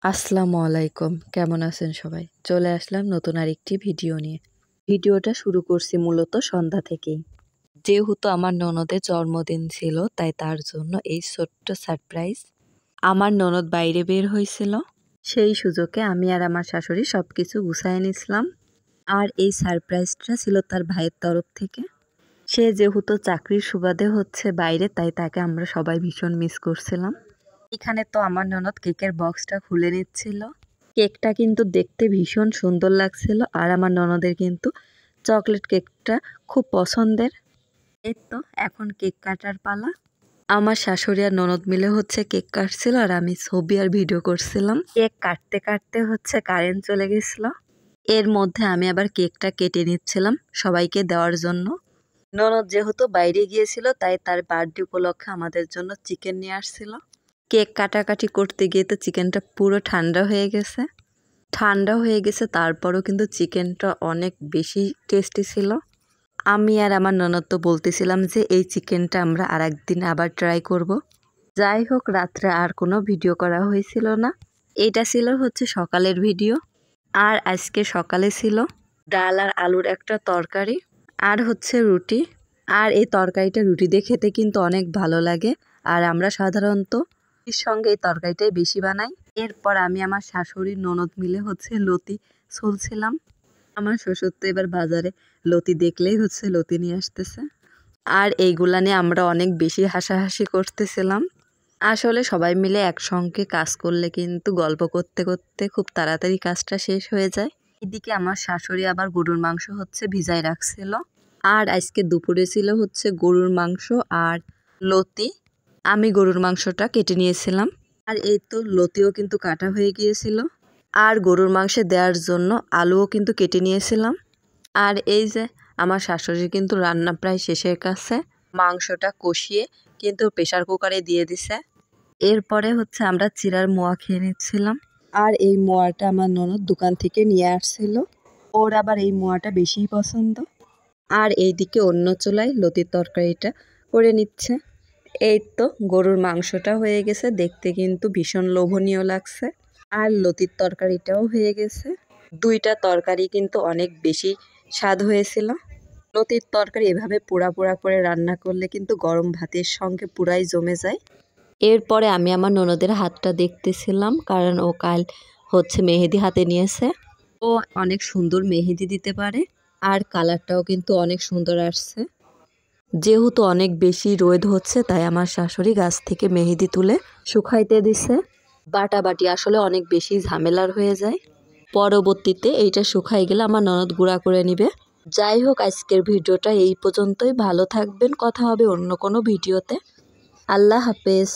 আসসালামু আলাইকুম, কেমন আছেন সবাই? চলে আসলাম নতুন আরেকটি ভিডিও নিয়ে। ভিডিওটা শুরু করছি মূলত সন্ধ্যা থেকেই। যেহেতু আমার ননদের জন্মদিন ছিল, তাই তার জন্য এই ছোট্ট সারপ্রাইজ। আমার ননদ বাইরে বের হয়েছিল, সেই সুযোগে আমি আর আমার শাশুড়ি সবকিছু গুছায় নিছিলাম। আর এই সারপ্রাইজটা ছিল তার ভাইয়ের তরফ থেকে। সে যেহেতু চাকরির সুবাদে হচ্ছে বাইরে, তাই তাকে আমরা সবাই ভীষণ মিস করছিলাম। এখানে তো আমার ননদ কেকের বক্সটা খুলে নিচ্ছিল। কেকটা কিন্তু দেখতে ভীষণ সুন্দর লাগছিল, আর আমার ননদের কিন্তু চকলেট কেকটা খুব পছন্দের। এই তো এখন কেক কাটার পালা। আমার শাশুড়ি আর ননদ মিলে হচ্ছে কেক কাটছিল, আর আমি ছবি আর ভিডিও করছিলাম। কেক কাটতে কাটতে হচ্ছে কারেন্ট চলে গেছিল। এর মধ্যে আমি আবার কেকটা কেটে নিচ্ছিলাম সবাইকে দেওয়ার জন্য। ননদ যেহেতু বাইরে গিয়েছিল, তাই তার বার্থডে উপলক্ষে আমাদের জন্য চিকেন নিয়ে আসছিল। কেক কাটাকাটি করতে গিয়ে তো চিকেনটা পুরো ঠান্ডা হয়ে গেছে। তারপরও কিন্তু চিকেনটা অনেক বেশি টেস্টি ছিল। আমি আর আমার ননদ তো বলতেছিলাম যে এই চিকেনটা আমরা আরেকদিন আবার ট্রাই করব। যাই হোক, রাত্রে আর কোনো ভিডিও করা হয়েছিল না। এইটা ছিল হচ্ছে সকালের ভিডিও। আর আজকে সকালে ছিল ডাল আর আলুর একটা তরকারি, আর হচ্ছে রুটি। আর এই তরকারিটা রুটি দিয়ে খেতে কিন্তু অনেক ভালো লাগে, আর আমরা সাধারণত রুটির সঙ্গে এই তরকারিটাই বেশি বানাই। এরপর আমি আমার শাশুড়ির ননদ মিলে হচ্ছে লতি ছুলছিলাম। আমার শ্বশুর তো এবার বাজারে লতি দেখলেই হচ্ছে লতি নিয়ে আসতেছে, আর এইগুলা নিয়ে আমরা অনেক বেশি হাসাহাসি করতেছিলাম। আসলে সবাই মিলে একসঙ্গে কাজ করলে কিন্তু গল্প করতে করতে খুব তাড়াতাড়ি কাজটা শেষ হয়ে যায়। এদিকে আমার শাশুড়ি আবার গরুর মাংস হচ্ছে ভিজায় রাখছিল। আর আজকে দুপুরে ছিল হচ্ছে গরুর মাংস আর লতি। আমি গরুর মাংসটা কেটে নিয়েছিলাম, আর এই তো লতিও কিন্তু কাটা হয়ে গিয়েছিল। আর গরুর মাংসে দেওয়ার জন্য আলুও কিন্তু কেটে নিয়েছিলাম। আর এই যে আমার শাশুড়ি কিন্তু রান্না প্রায় শেষের কাছে। মাংসটা কষিয়ে কিন্তু প্রেসার কুকারে দিয়ে দিছে। এরপরে হচ্ছে আমরা চিড়ার মোয়া খেয়ে নিচ্ছিলাম। আর এই মোয়াটা আমার ননদ দোকান থেকে নিয়ে আসছিল। ওর আবার এই মোয়াটা বেশিই পছন্দ। আর এইদিকে অন্য চুলায় লতির তরকারিটা করে নিচ্ছে। এই তো গরুর মাংসটা হয়ে গেছে, দেখতে কিন্তু ভীষণ লোভনীয় লাগছে। আর লতির তরকারিটাও হয়ে গেছে। দুইটা তরকারি কিন্তু অনেক বেশি স্বাদ হয়েছিল। লতির তরকারি এভাবে পোড়া পোড়া করে রান্না করলে কিন্তু গরম ভাতের সঙ্গে পুরাই জমে যায়। এরপরে আমি আমার ননদের হাতটা দেখতেছিলাম, কারণ ও কাল হচ্ছে মেহেদি হাতে নিয়েছে। ও অনেক সুন্দর মেহেদি দিতে পারে, আর কালারটাও কিন্তু অনেক সুন্দর আসছে। যেহেতু অনেক বেশি রোদ হচ্ছে, তাই আমার শাশুড়ি গাছ থেকে মেহেদি তুলে শুকাইতে দিছে। বাটাবাটি আসলে অনেক বেশি ঝামেলার হয়ে যায়। পরবর্তীতে এইটা শুকাই গেলে আমার ননদ গুঁড়া করে নিবে। যাই হোক, আজকের ভিডিওটা এই পর্যন্তই। ভালো থাকবেন, কথা হবে অন্য কোনো ভিডিওতে। আল্লাহ হাফেজ।